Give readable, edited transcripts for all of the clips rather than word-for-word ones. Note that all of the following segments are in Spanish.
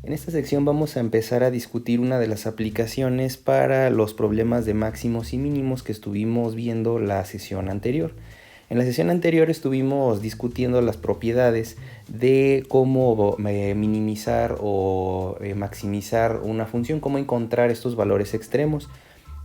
En esta sección vamos a empezar a discutir una de las aplicaciones para los problemas de máximos y mínimos que estuvimos viendo la sesión anterior. En la sesión anterior estuvimos discutiendo las propiedades de cómo minimizar o maximizar una función, cómo encontrar estos valores extremos.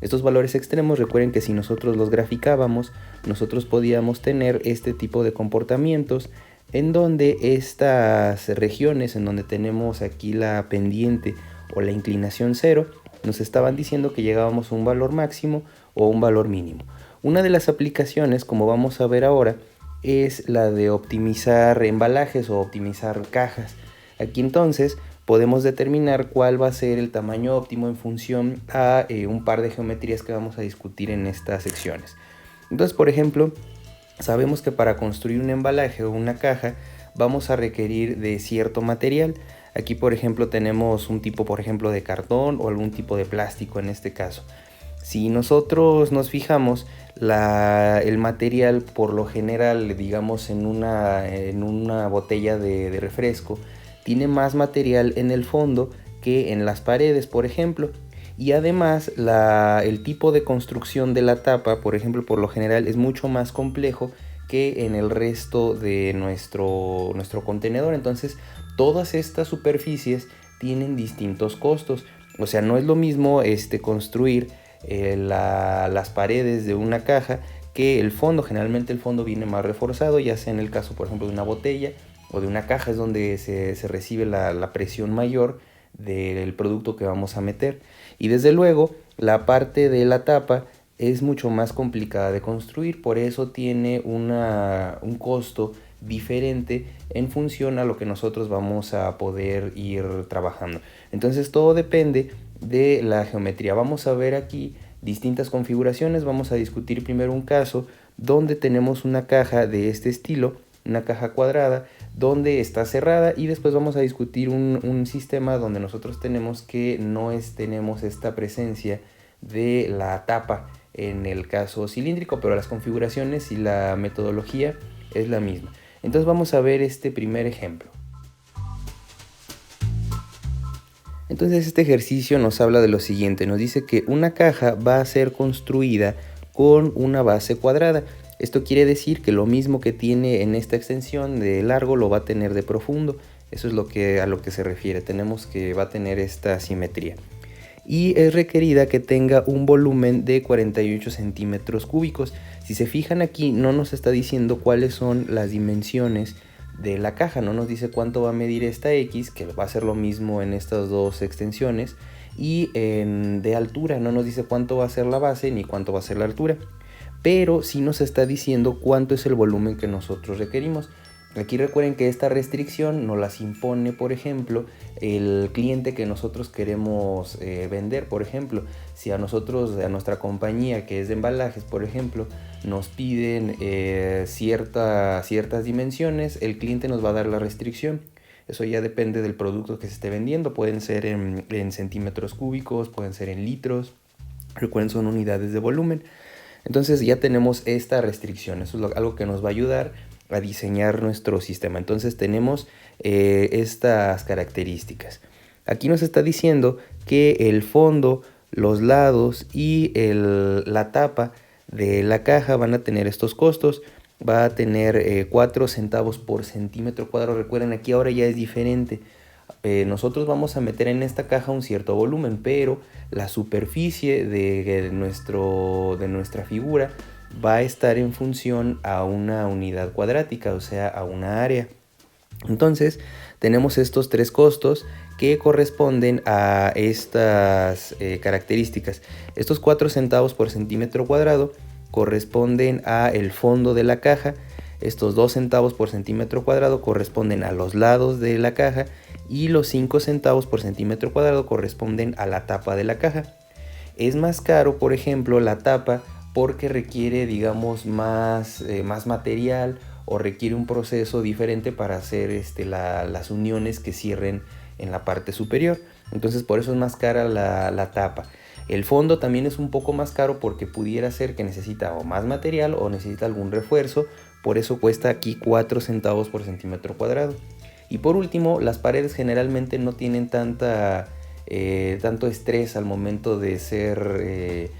Estos valores extremos, recuerden que si nosotros los graficábamos, nosotros podíamos tener este tipo de comportamientos en donde estas regiones en donde tenemos aquí la pendiente o la inclinación cero nos estaban diciendo que llegábamos a un valor máximo o un valor mínimo. Una de las aplicaciones, como vamos a ver ahora, es la de optimizar embalajes o optimizar cajas. Aquí entonces podemos determinar cuál va a ser el tamaño óptimo en función a un par de geometrías que vamos a discutir en estas secciones. Entonces, por ejemplo, sabemos que para construir un embalaje o una caja vamos a requerir de cierto material. Aquí, por ejemplo, tenemos un tipo, por ejemplo, de cartón o algún tipo de plástico en este caso. Si nosotros nos fijamos, el material por lo general, digamos en una botella de refresco, tiene más material en el fondo que en las paredes, por ejemplo. Y además el tipo de construcción de la tapa, por ejemplo, por lo general es mucho más complejo que en el resto de nuestro contenedor. Entonces todas estas superficies tienen distintos costos. O sea, no es lo mismo construir las paredes de una caja que el fondo. Generalmente el fondo viene más reforzado, ya sea en el caso, por ejemplo, de una botella o de una caja, es donde se recibe la presión mayor del producto que vamos a meter. Y desde luego la parte de la tapa es mucho más complicada de construir, por eso tiene un costo diferente en función a lo que nosotros vamos a poder ir trabajando. Entonces todo depende de la geometría. Vamos a ver aquí distintas configuraciones. Vamos a discutir primero un caso donde tenemos una caja de este estilo, una caja cuadrada donde está cerrada, y después vamos a discutir un sistema donde nosotros tenemos que tenemos esta presencia de la tapa en el caso cilíndrico, pero las configuraciones y la metodología es la misma. Entonces vamos a ver este primer ejemplo. Entonces este ejercicio nos habla de lo siguiente, nos dice que una caja va a ser construida con una base cuadrada. Esto quiere decir que lo mismo que tiene en esta extensión de largo lo va a tener de profundo. Eso es a lo que se refiere, tenemos que va a tener esta simetría. Y es requerida que tenga un volumen de 48 centímetros cúbicos. Si se fijan aquí, no nos está diciendo cuáles son las dimensiones de la caja, no nos dice cuánto va a medir esta X, que va a ser lo mismo en estas dos extensiones, y de altura no nos dice cuánto va a ser la base ni cuánto va a ser la altura, pero sí nos está diciendo cuánto es el volumen que nosotros requerimos. Aquí recuerden que esta restricción nos las impone, por ejemplo, el cliente que nosotros queremos vender. Por ejemplo, si a nuestra compañía que es de embalajes, por ejemplo, nos piden ciertas dimensiones, el cliente nos va a dar la restricción. Eso ya depende del producto que se esté vendiendo. Pueden ser en centímetros cúbicos, pueden ser en litros. Recuerden, son unidades de volumen. Entonces ya tenemos esta restricción. Eso es algo que nos va a ayudar a diseñar nuestro sistema. Entonces tenemos estas características. Aquí nos está diciendo que el fondo, los lados y la tapa de la caja van a tener estos costos. Va a tener 4 centavos por centímetro cuadrado. Recuerden, aquí ahora ya es diferente. Nosotros vamos a meter en esta caja un cierto volumen, pero la superficie de nuestra figura va a estar en función a una unidad cuadrática, o sea, a una área. Entonces tenemos estos tres costos que corresponden a estas características. Estos 4 centavos por centímetro cuadrado corresponden a el fondo de la caja. Estos 2 centavos por centímetro cuadrado corresponden a los lados de la caja, y los 5 centavos por centímetro cuadrado corresponden a la tapa de la caja. Es más caro, por ejemplo, la tapa porque requiere, digamos, más material, o requiere un proceso diferente para hacer las uniones que cierren en la parte superior. Entonces por eso es más cara la tapa. El fondo también es un poco más caro porque pudiera ser que necesita o más material o necesita algún refuerzo. Por eso cuesta aquí 4 centavos por centímetro cuadrado. Y por último, las paredes generalmente no tienen tanto estrés al momento de ser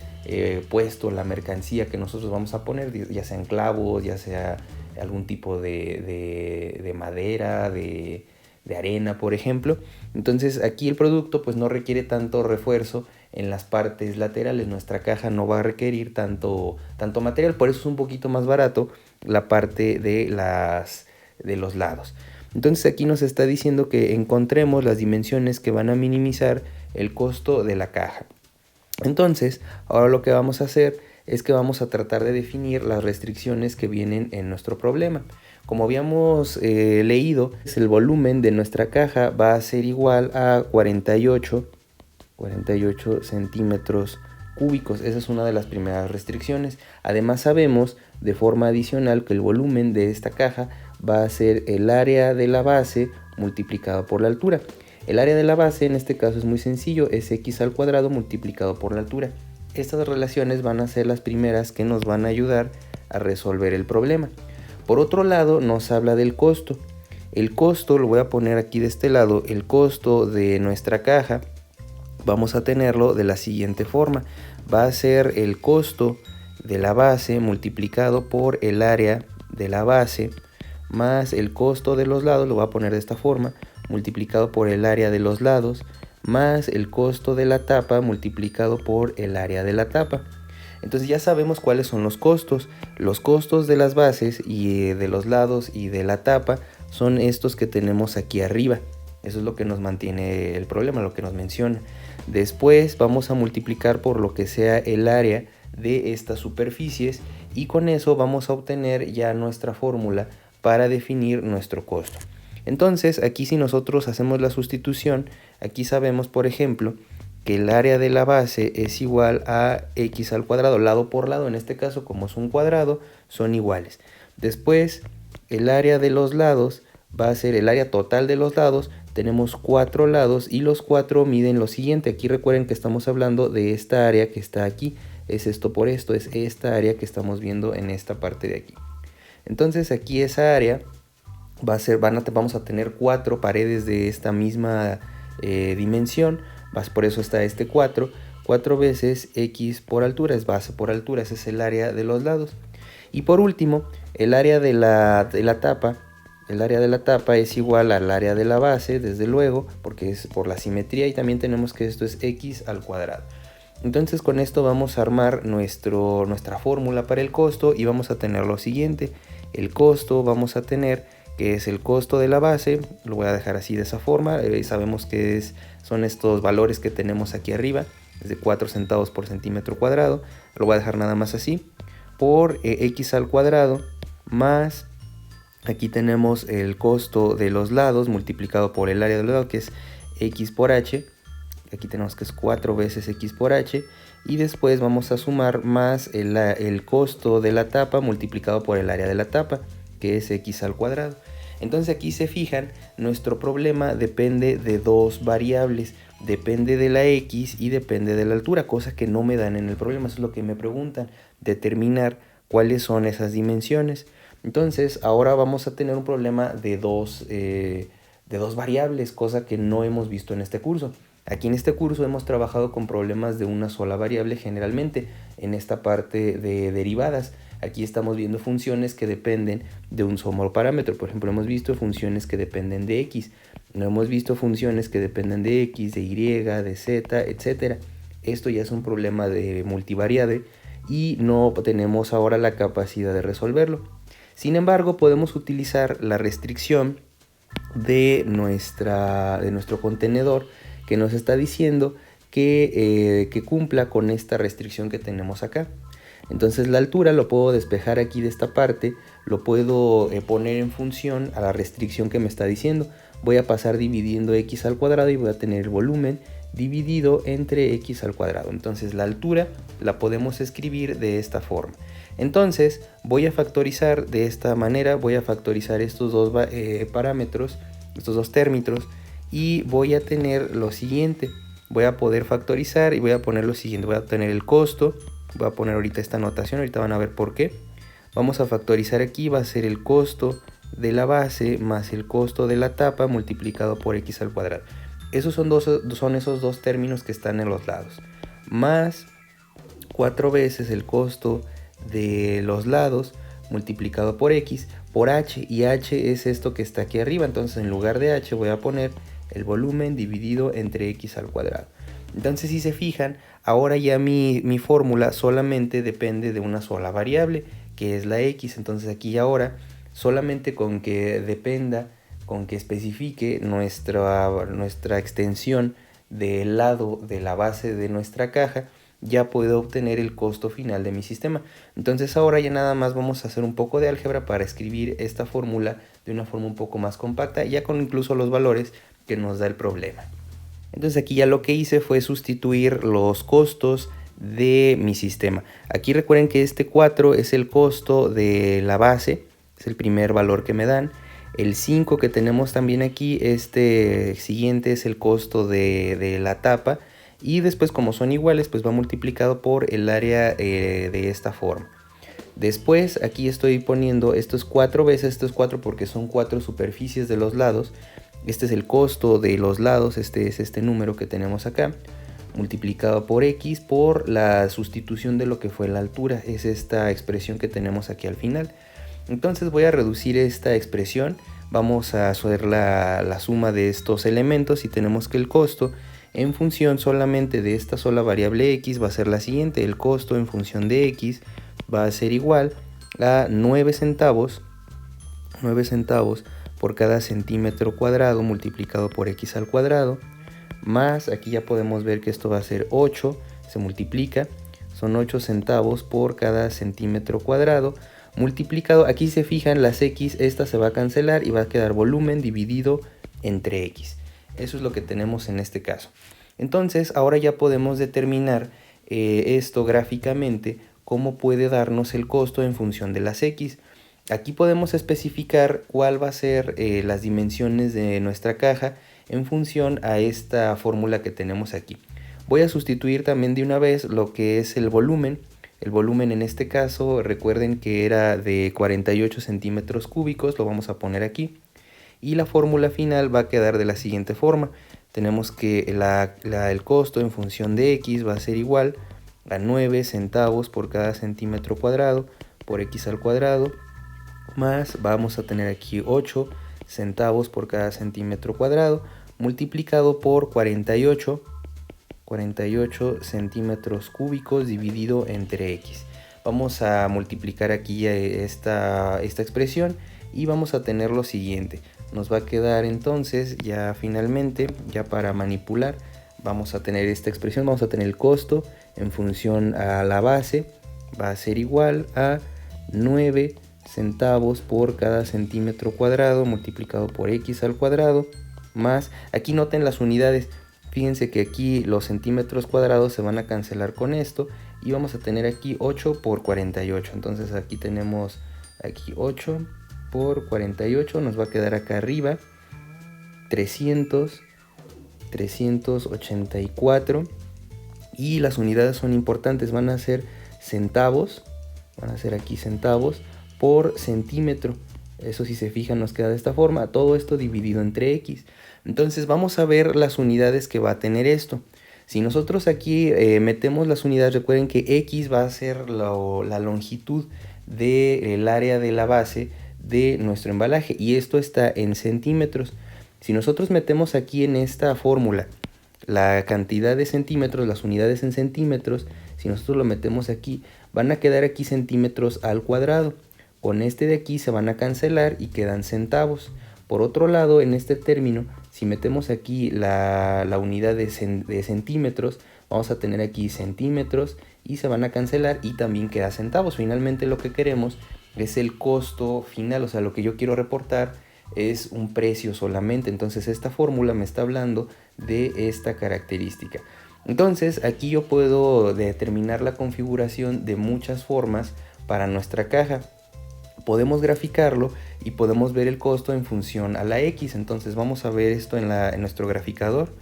puesto la mercancía que nosotros vamos a poner, ya sean clavos, ya sea algún tipo de madera, de arena, por ejemplo. Entonces aquí el producto pues no requiere tanto refuerzo en las partes laterales. Nuestra caja no va a requerir tanto material, por eso es un poquito más barato la parte de los lados. Entonces aquí nos está diciendo que encontremos las dimensiones que van a minimizar el costo de la caja. Entonces, ahora lo que vamos a hacer es que vamos a tratar de definir las restricciones que vienen en nuestro problema. Como habíamos leído, el volumen de nuestra caja va a ser igual a 48 centímetros cúbicos. Esa es una de las primeras restricciones. Además sabemos de forma adicional que el volumen de esta caja va a ser el área de la base multiplicado por la altura. El área de la base en este caso es muy sencillo, es x al cuadrado multiplicado por la altura. Estas relaciones van a ser las primeras que nos van a ayudar a resolver el problema. Por otro lado, nos habla del costo. El costo, lo voy a poner aquí de este lado, el costo de nuestra caja, vamos a tenerlo de la siguiente forma. Va a ser el costo de la base multiplicado por el área de la base más el costo de los lados, lo voy a poner de esta forma, multiplicado por el área de los lados más el costo de la tapa multiplicado por el área de la tapa. Entonces ya sabemos cuáles son los costos. Los costos de las bases y de los lados y de la tapa son estos que tenemos aquí arriba. Eso es lo que nos mantiene el problema, lo que nos menciona. Después vamos a multiplicar por lo que sea el área de estas superficies y con eso vamos a obtener ya nuestra fórmula para definir nuestro costo. Entonces aquí si nosotros hacemos la sustitución, aquí sabemos por ejemplo que el área de la base es igual a x al cuadrado, lado por lado, en este caso como es un cuadrado son iguales. Después el área de los lados va a ser el área total de los lados, tenemos 4 lados y los 4 miden lo siguiente. Aquí recuerden que estamos hablando de esta área que está aquí, es esto por esto, es esta área que estamos viendo en esta parte de aquí. Entonces aquí esa área va a ser, vamos a tener 4 paredes de esta misma dimensión, por eso está este 4 veces x por altura, es base por altura, ese es el área de los lados. Y por último, el área de la tapa, el área de la tapa es igual al área de la base, desde luego, porque es por la simetría, y también tenemos que esto es x al cuadrado. Entonces con esto vamos a armar nuestra fórmula para el costo y vamos a tener lo siguiente. El costo vamos a tener que es el costo de la base, lo voy a dejar así de esa forma, sabemos que son estos valores que tenemos aquí arriba, es de 4 centavos por centímetro cuadrado, lo voy a dejar nada más así, por x al cuadrado más, aquí tenemos el costo de los lados multiplicado por el área del lado que es x por h, aquí tenemos que es 4 veces x por h, y después vamos a sumar más el costo de la tapa multiplicado por el área de la tapa, que es x al cuadrado. Entonces aquí se fijan, nuestro problema depende de dos variables, depende de la x y depende de la altura, cosa que no me dan en el problema. Eso es lo que me preguntan, determinar cuáles son esas dimensiones. Entonces ahora vamos a tener un problema de dos variables, cosa que no hemos visto en este curso. Aquí en este curso hemos trabajado con problemas de una sola variable generalmente en esta parte de derivadas. Aquí estamos viendo funciones que dependen de un solo parámetro. Por ejemplo, hemos visto funciones que dependen de x. No hemos visto funciones que dependen de x, de y, de z, etc. Esto ya es un problema de multivariable y no tenemos ahora la capacidad de resolverlo. Sin embargo, podemos utilizar la restricción de nuestro contenedor que nos está diciendo que cumpla con esta restricción que tenemos acá. Entonces la altura lo puedo despejar aquí de esta parte, lo puedo poner en función a la restricción que me está diciendo. Voy a pasar dividiendo x al cuadrado y voy a tener el volumen dividido entre x al cuadrado. Entonces la altura la podemos escribir de esta forma. Entonces voy a factorizar de esta manera, voy a factorizar estos dos parámetros, estos dos términos, y voy a tener lo siguiente. Voy a poder factorizar y voy a poner lo siguiente, voy a tener el costo. Voy a poner ahorita esta notación, ahorita van a ver por qué. Vamos a factorizar aquí, va a ser el costo de la base más el costo de la tapa multiplicado por x al cuadrado. Esos son esos dos términos que están en los lados. Más 4 veces el costo de los lados multiplicado por x por h, y h es esto que está aquí arriba. Entonces en lugar de h voy a poner el volumen dividido entre x al cuadrado. Entonces si se fijan, ahora ya mi fórmula solamente depende de una sola variable, que es la x. Entonces aquí y ahora solamente con que dependa, con que especifique nuestra extensión del lado de la base de nuestra caja, ya puedo obtener el costo final de mi sistema. Entonces ahora ya nada más vamos a hacer un poco de álgebra para escribir esta fórmula de una forma un poco más compacta, ya con incluso los valores que nos da el problema. Entonces aquí ya lo que hice fue sustituir los costos de mi sistema. Aquí recuerden que este 4 es el costo de la base, es el primer valor que me dan. El 5 que tenemos también aquí, este siguiente es el costo de la tapa. Y después, como son iguales, pues va multiplicado por el área de esta forma. Después aquí estoy poniendo estos 4 veces, estos 4 porque son 4 superficies de los lados. Este es el costo de los lados, este es este número que tenemos acá, multiplicado por x por la sustitución de lo que fue la altura, es esta expresión que tenemos aquí al final. Entonces voy a reducir esta expresión, vamos a hacer la suma de estos elementos y tenemos que el costo en función solamente de esta sola variable x va a ser la siguiente. El costo en función de x va a ser igual a 9 centavos por cada centímetro cuadrado multiplicado por x al cuadrado, más aquí ya podemos ver que esto va a ser 8, se multiplica, son 8 centavos por cada centímetro cuadrado, multiplicado, aquí se fijan las x, esta se va a cancelar y va a quedar volumen dividido entre x. Eso es lo que tenemos en este caso. Entonces ahora ya podemos determinar esto gráficamente, cómo puede darnos el costo en función de las x. Aquí podemos especificar cuál va a ser las dimensiones de nuestra caja en función a esta fórmula que tenemos aquí. Voy a sustituir también de una vez lo que es el volumen. El volumen en este caso, recuerden que era de 48 centímetros cúbicos, lo vamos a poner aquí. Y la fórmula final va a quedar de la siguiente forma. Tenemos que el costo en función de x va a ser igual a 9 centavos por cada centímetro cuadrado por x al cuadrado, más vamos a tener aquí 8 centavos por cada centímetro cuadrado multiplicado por 48 centímetros cúbicos dividido entre x. Vamos a multiplicar aquí esta expresión y vamos a tener lo siguiente. Nos va a quedar entonces ya finalmente, ya para manipular, vamos a tener esta expresión, vamos a tener el costo en función a la base, va a ser igual a 9 centavos por cada centímetro cuadrado multiplicado por x al cuadrado, más, aquí noten las unidades, fíjense que aquí los centímetros cuadrados se van a cancelar con esto y vamos a tener aquí 8 por 48, entonces aquí tenemos aquí 8 por 48, nos va a quedar acá arriba 384 y las unidades son importantes, van a ser centavos, van a ser aquí centavos por centímetro. Eso, si se fijan, nos queda de esta forma, todo esto dividido entre x. Entonces vamos a ver las unidades que va a tener esto. Si nosotros aquí metemos las unidades, recuerden que x va a ser la longitud del área de la base de nuestro embalaje y esto está en centímetros. Si nosotros metemos aquí en esta fórmula la cantidad de centímetros, las unidades en centímetros, si nosotros lo metemos aquí, van a quedar aquí centímetros al cuadrado. Con este de aquí se van a cancelar y quedan centavos. Por otro lado, en este término, si metemos aquí la unidad de centímetros, vamos a tener aquí centímetros y se van a cancelar y también queda centavos. Finalmente lo que queremos es el costo final, o sea, lo que yo quiero reportar es un precio solamente. Entonces esta fórmula me está hablando de esta característica. Entonces aquí yo puedo determinar la configuración de muchas formas para nuestra caja. Podemos graficarlo y podemos ver el costo en función a la x. Entonces vamos a ver esto en nuestro graficador.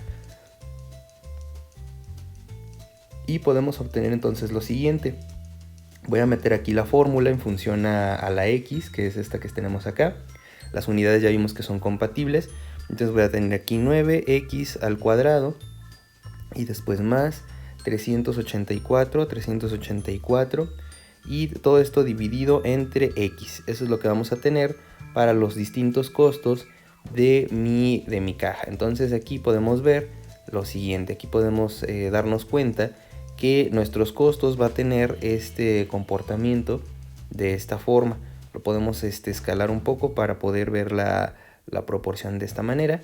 Y podemos obtener entonces lo siguiente. Voy a meter aquí la fórmula en función a la x, que es esta que tenemos acá. Las unidades ya vimos que son compatibles. Entonces voy a tener aquí 9x al cuadrado y después más 384 y todo esto dividido entre x. Eso es lo que vamos a tener para los distintos costos de mi caja. Entonces aquí podemos ver lo siguiente. Aquí podemos darnos cuenta que nuestros costos va a tener este comportamiento de esta forma. Lo podemos escalar un poco para poder ver la proporción de esta manera,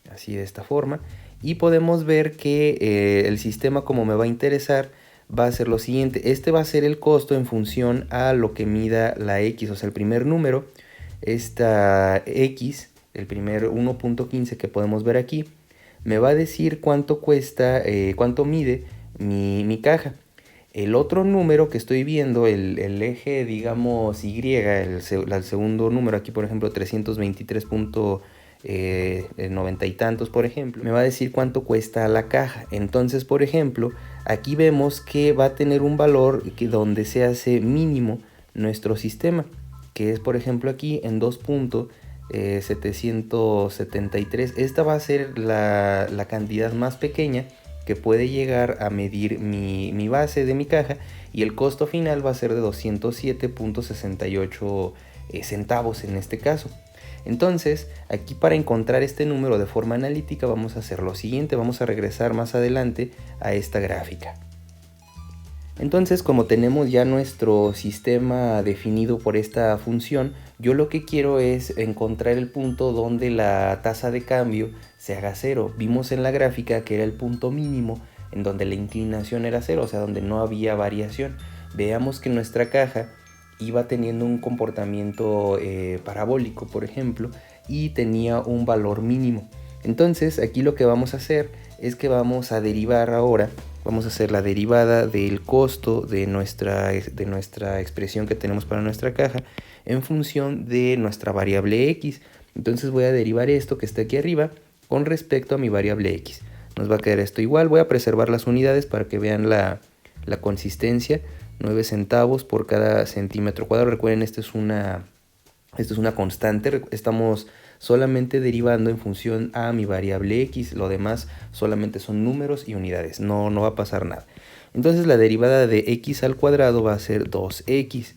así de esta forma, y podemos ver que el sistema, como me va a interesar, va a ser lo siguiente. Este va a ser el costo en función a lo que mida la x, o sea, el primer número, esta x, el primer 1.15 que podemos ver aquí, me va a decir cuánto cuesta, cuánto mide mi caja. El otro número que estoy viendo, el eje, digamos, Y, el segundo número aquí, por ejemplo, 323.90 y tantos, por ejemplo, me va a decir cuánto cuesta la caja. Entonces, por ejemplo, aquí vemos que va a tener un valor donde se hace mínimo nuestro sistema, que es, por ejemplo, aquí en 2.773. Esta va a ser la cantidad más pequeña que puede llegar a medir mi base de mi caja, y el costo final va a ser de 207.68 centavos en este caso. Entonces, aquí para encontrar este número de forma analítica vamos a hacer lo siguiente. Vamos a regresar más adelante a esta gráfica. Entonces, como tenemos ya nuestro sistema definido por esta función, yo lo que quiero es encontrar el punto donde la tasa de cambio se haga cero. Vimos en la gráfica que era el punto mínimo en donde la inclinación era cero, o sea, donde no había variación. Veamos que nuestra caja iba teniendo un comportamiento parabólico, por ejemplo, y tenía un valor mínimo. Entonces, aquí lo que vamos a hacer es que vamos a derivar ahora. Vamos a hacer la derivada del costo de nuestra expresión que tenemos para nuestra caja en función de nuestra variable x. Entonces voy a derivar esto que está aquí arriba con respecto a mi variable x. Nos va a quedar esto igual. Voy a preservar las unidades para que vean la consistencia. 9 centavos por cada centímetro cuadrado. Recuerden, esto es una constante. Estamos solamente derivando en función a mi variable x. Lo demás solamente son números y unidades. No va a pasar nada. Entonces la derivada de x al cuadrado va a ser 2x.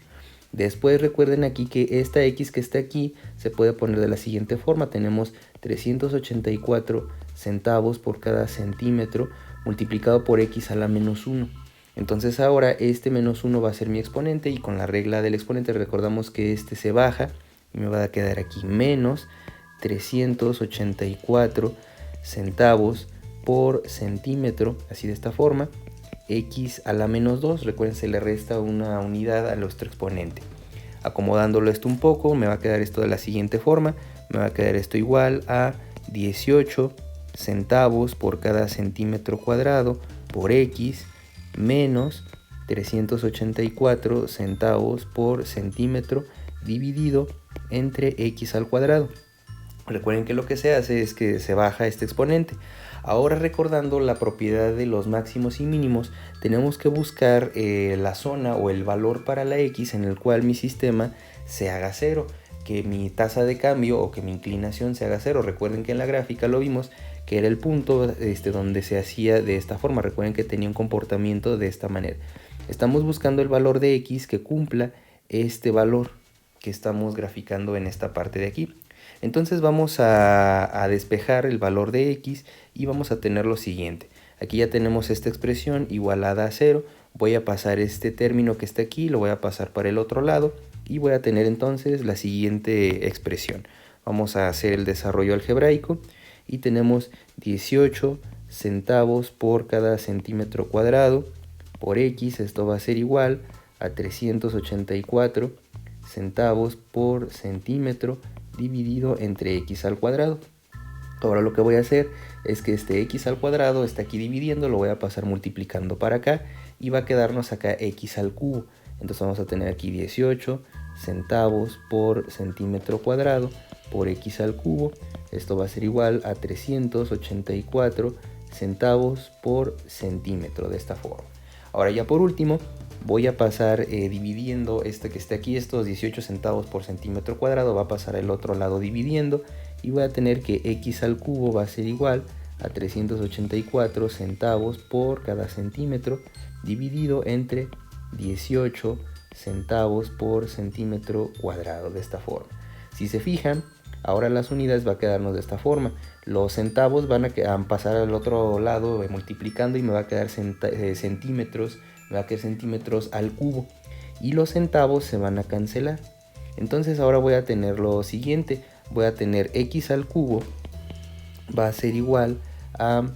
Después recuerden aquí que esta x que está aquí se puede poner de la siguiente forma. Tenemos 384 centavos por cada centímetro multiplicado por x a la menos 1. Entonces ahora este menos 1 va a ser mi exponente, y con la regla del exponente recordamos que este se baja y me va a quedar aquí menos 384 centavos por centímetro, así de esta forma, x a la menos 2. Recuerden, se le resta una unidad a nuestro exponente. Acomodándolo esto un poco, me va a quedar esto de la siguiente forma. Me va a quedar esto igual a 18 centavos por cada centímetro cuadrado por x menos 384 centavos por centímetro dividido entre x al cuadrado. Recuerden que lo que se hace es que se baja este exponente. Ahora, recordando la propiedad de los máximos y mínimos, tenemos que buscar la zona o el valor para la x en el cual mi sistema se haga cero, que mi tasa de cambio o que mi inclinación se haga cero. Recuerden que en la gráfica lo vimos que era el punto donde se hacía de esta forma. Recuerden que tenía un comportamiento de esta manera. Estamos buscando el valor de x que cumpla este valor que estamos graficando en esta parte de aquí. Entonces vamos a despejar el valor de x y vamos a tener lo siguiente. Aquí ya tenemos esta expresión igualada a 0. Voy a pasar este término que está aquí, lo voy a pasar para el otro lado y voy a tener entonces la siguiente expresión. Vamos a hacer el desarrollo algebraico y tenemos 18 centavos por cada centímetro cuadrado por x. Esto va a ser igual a 384 centavos por centímetro dividido entre x al cuadrado. Ahora lo que voy a hacer es que este x al cuadrado está aquí dividiendo, lo voy a pasar multiplicando para acá y va a quedarnos acá x al cubo. Entonces vamos a tener aquí 18 centavos por centímetro cuadrado por x al cubo. Esto va a ser igual a 384 centavos por centímetro, de esta forma. Ahora ya por último voy a pasar dividiendo este que está aquí, estos 18 centavos por centímetro cuadrado, va a pasar al otro lado dividiendo, y voy a tener que x al cubo va a ser igual a 384 centavos por cada centímetro dividido entre 18 centavos por centímetro cuadrado, de esta forma. Si se fijan, ahora las unidades va a quedarnos de esta forma. Los centavos van a pasar al otro lado multiplicando y me va a quedar centímetros, me va a quedar centímetros al cubo. Y los centavos se van a cancelar. Entonces ahora voy a tener lo siguiente. Voy a tener x al cubo va a ser igual a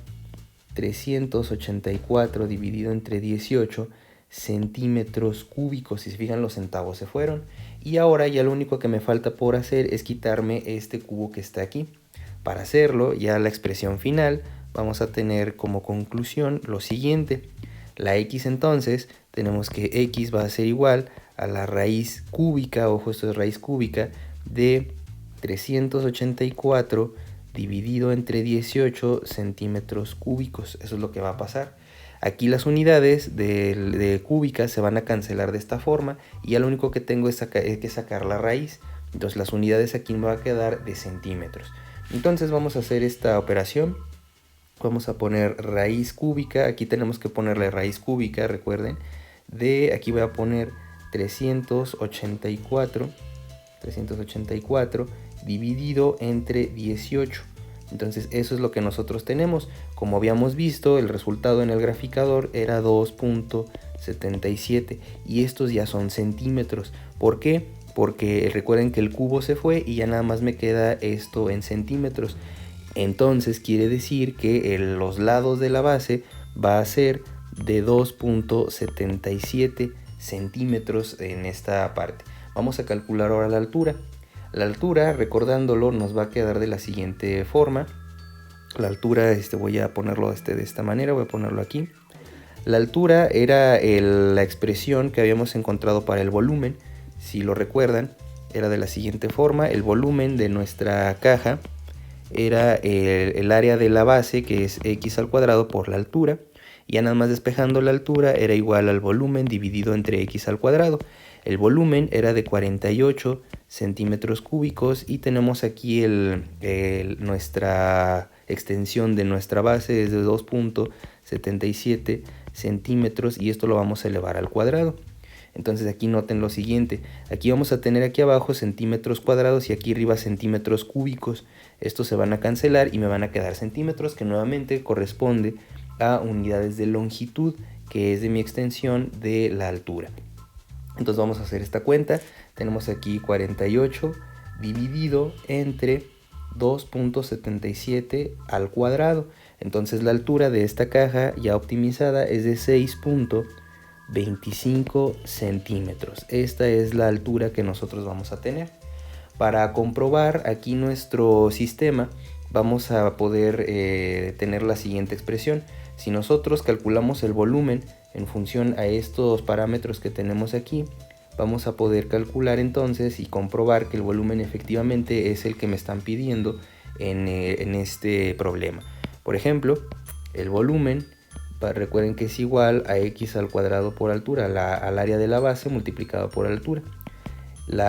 384 dividido entre 18 centímetros cúbicos. Si se fijan, los centavos se fueron. Y ahora ya lo único que me falta por hacer es quitarme este cubo que está aquí. Para hacerlo, ya la expresión final, vamos a tener como conclusión lo siguiente. La x entonces, tenemos que x va a ser igual a la raíz cúbica, ojo, esto es raíz cúbica, de 384 dividido entre 18 centímetros cúbicos. Eso es lo que va a pasar. Aquí las unidades de cúbicas se van a cancelar de esta forma y ya lo único que tengo es que sacar la raíz. Entonces las unidades aquí me va a quedar de centímetros. Entonces vamos a hacer esta operación. Vamos a poner raíz cúbica. Aquí tenemos que ponerle raíz cúbica, recuerden. Aquí voy a poner 384 dividido entre 18. Entonces eso es lo que nosotros tenemos. Como habíamos visto, el resultado en el graficador era 2.77 y estos ya son centímetros. ¿Por qué? Porque recuerden que el cubo se fue y ya nada más me queda esto en centímetros. Entonces quiere decir que los lados de la base va a ser de 2.77 centímetros en esta parte. Vamos a calcular ahora la altura. La altura, recordándolo, nos va a quedar de la siguiente forma. La altura, voy a ponerlo de esta manera, voy a ponerlo aquí. La altura era la expresión que habíamos encontrado para el volumen. Si lo recuerdan, era de la siguiente forma. El volumen de nuestra caja era el área de la base, que es x al cuadrado por la altura. Y ya nada más despejando la altura era igual al volumen dividido entre x al cuadrado. El volumen era de 48 centímetros cúbicos y tenemos aquí nuestra extensión de nuestra base es de 2.77 centímetros y esto lo vamos a elevar al cuadrado. Entonces aquí noten lo siguiente, aquí vamos a tener aquí abajo centímetros cuadrados y aquí arriba centímetros cúbicos. Estos se van a cancelar y me van a quedar centímetros, que nuevamente corresponde a unidades de longitud, que es de mi extensión de la altura. Entonces vamos a hacer esta cuenta. Tenemos aquí 48 dividido entre 2.77 al cuadrado. Entonces la altura de esta caja ya optimizada es de 6.25 centímetros. Esta es la altura que nosotros vamos a tener. Para comprobar aquí nuestro sistema vamos a poder tener la siguiente expresión. Si nosotros calculamos el volumen en función a estos parámetros que tenemos aquí, vamos a poder calcular entonces y comprobar que el volumen efectivamente es el que me están pidiendo en este problema. Por ejemplo, el volumen, recuerden que es igual a x al cuadrado por altura, al área de la base multiplicado por altura. El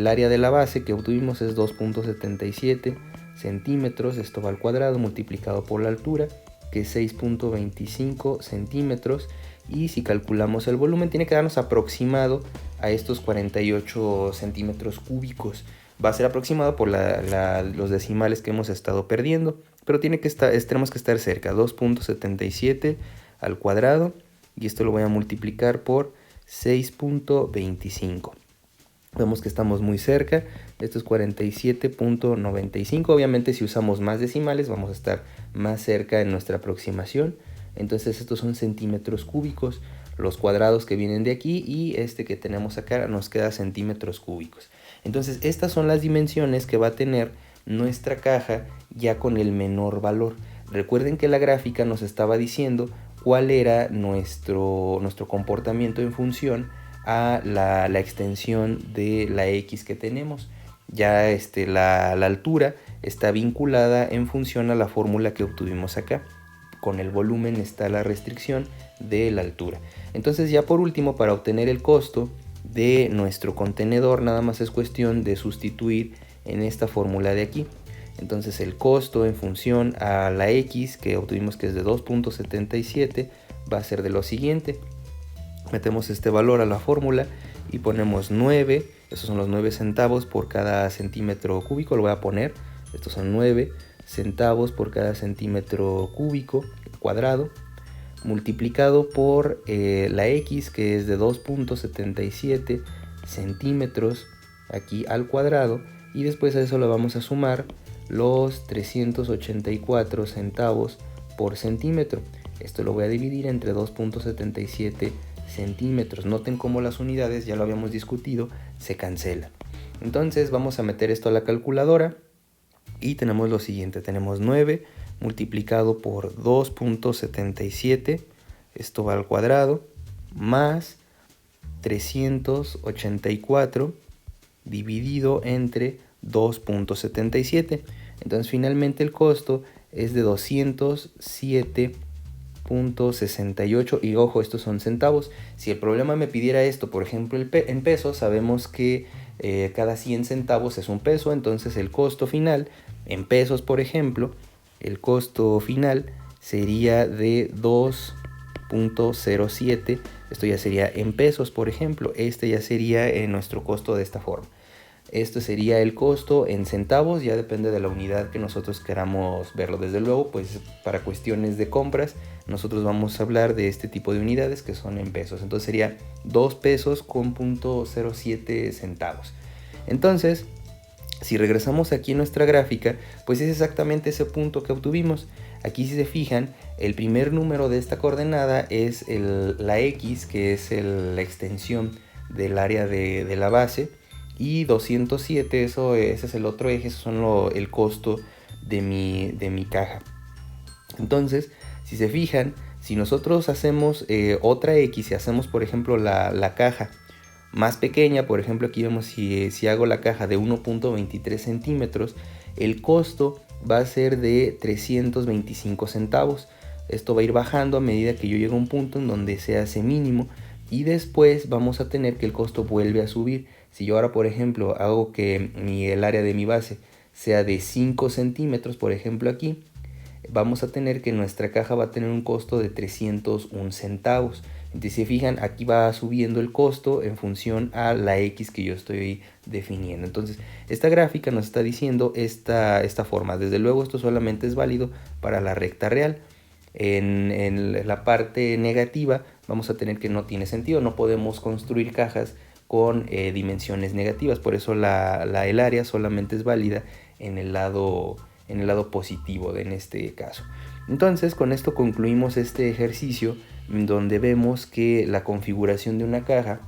área de la base que obtuvimos es 2.77 centímetros, esto va al cuadrado multiplicado por la altura, que es 6.25 centímetros, y si calculamos el volumen tiene que darnos aproximado a estos 48 centímetros cúbicos. Va a ser aproximado por los decimales que hemos estado perdiendo, pero tenemos que estar cerca, 2.77 al cuadrado, y esto lo voy a multiplicar por 6.25. Vemos que estamos muy cerca. Esto es 47.95. Obviamente si usamos más decimales vamos a estar más cerca en nuestra aproximación. Entonces estos son centímetros cúbicos. Los cuadrados que vienen de aquí y este que tenemos acá nos queda centímetros cúbicos. Entonces estas son las dimensiones que va a tener nuestra caja ya con el menor valor. Recuerden que la gráfica nos estaba diciendo cuál era nuestro comportamiento en función a la extensión de la x que tenemos. Ya la altura está vinculada en función a la fórmula que obtuvimos acá. con el volumen está la restricción de la altura. Entonces ya por último, para obtener el costo de nuestro contenedor, nada más es cuestión de sustituir en esta fórmula de aquí. Entonces el costo en función a la X que obtuvimos, que es de 2.77, va a ser de lo siguiente. Metemos este valor a la fórmula y ponemos 9, esos son los 9 centavos por cada centímetro cúbico, lo voy a poner, estos son 9 centavos por cada centímetro cúbico cuadrado, multiplicado por la X, que es de 2.77 centímetros aquí al cuadrado, y después a eso le vamos a sumar los 384 centavos por centímetro. Esto lo voy a dividir entre 2.77 centímetros. Noten cómo las unidades, ya lo habíamos discutido, se cancelan. Entonces vamos a meter esto a la calculadora y tenemos lo siguiente. Tenemos 9 multiplicado por 2.77, esto va al cuadrado, más 384 dividido entre 2.77. Entonces finalmente el costo es de 207.68, y ojo, estos son centavos. Si el problema me pidiera esto, por ejemplo, en pesos, sabemos que cada 100 centavos es un peso. Entonces el costo final en pesos, por ejemplo, el costo final sería de 2.07. Esto ya sería en pesos, por ejemplo. Este ya sería nuestro costo de esta forma. Esto sería el costo en centavos, ya depende de la unidad que nosotros queramos verlo. Desde luego, pues para cuestiones de compras, nosotros vamos a hablar de este tipo de unidades que son en pesos. Entonces sería 2 pesos con 0.07 centavos. Entonces, si regresamos aquí en nuestra gráfica, pues es exactamente ese punto que obtuvimos. Aquí, si se fijan, el primer número de esta coordenada es la X, que es la extensión del área de la base. Y 207, ese es el otro eje, eso son el costo de mi caja. Entonces, si se fijan, si nosotros hacemos otra X, si hacemos por ejemplo la caja más pequeña, por ejemplo aquí vemos si hago la caja de 1.23 centímetros, el costo va a ser de 325 centavos. Esto va a ir bajando a medida que yo llego a un punto en donde se hace mínimo, y después vamos a tener que el costo vuelve a subir. Si yo ahora, por ejemplo, hago que el área de mi base sea de 5 centímetros, por ejemplo aquí, vamos a tener que nuestra caja va a tener un costo de 301 centavos. Entonces, si se fijan, aquí va subiendo el costo en función a la X que yo estoy definiendo. Entonces, esta gráfica nos está diciendo esta forma. Desde luego, esto solamente es válido para la recta real. En la parte negativa vamos a tener que no tiene sentido, no podemos construir cajas con dimensiones negativas, por eso el área solamente es válida en el lado positivo en este caso. Entonces, con esto concluimos este ejercicio donde vemos que la configuración de una caja,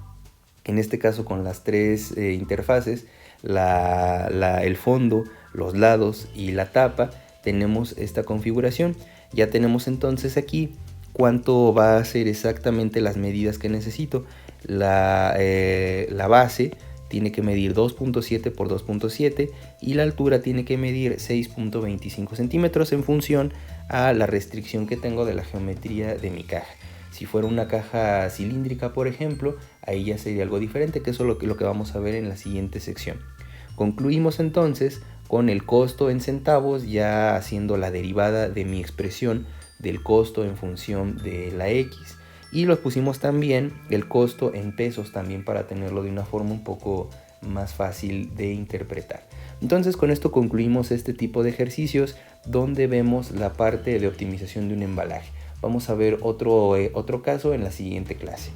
en este caso con las tres interfaces, el fondo, los lados y la tapa, tenemos esta configuración. Ya tenemos entonces aquí cuánto va a ser exactamente las medidas que necesito. La base tiene que medir 2.7 por 2.7 y la altura tiene que medir 6.25 centímetros en función a la restricción que tengo de la geometría de mi caja. Si fuera una caja cilíndrica, por ejemplo, ahí ya sería algo diferente, que eso es lo que vamos a ver en la siguiente sección. Concluimos entonces con el costo en centavos, ya haciendo la derivada de mi expresión del costo en función de la X. Y los pusimos también el costo en pesos también para tenerlo de una forma un poco más fácil de interpretar. Entonces, con esto concluimos este tipo de ejercicios donde vemos la parte de optimización de un embalaje. Vamos a ver otro caso en la siguiente clase.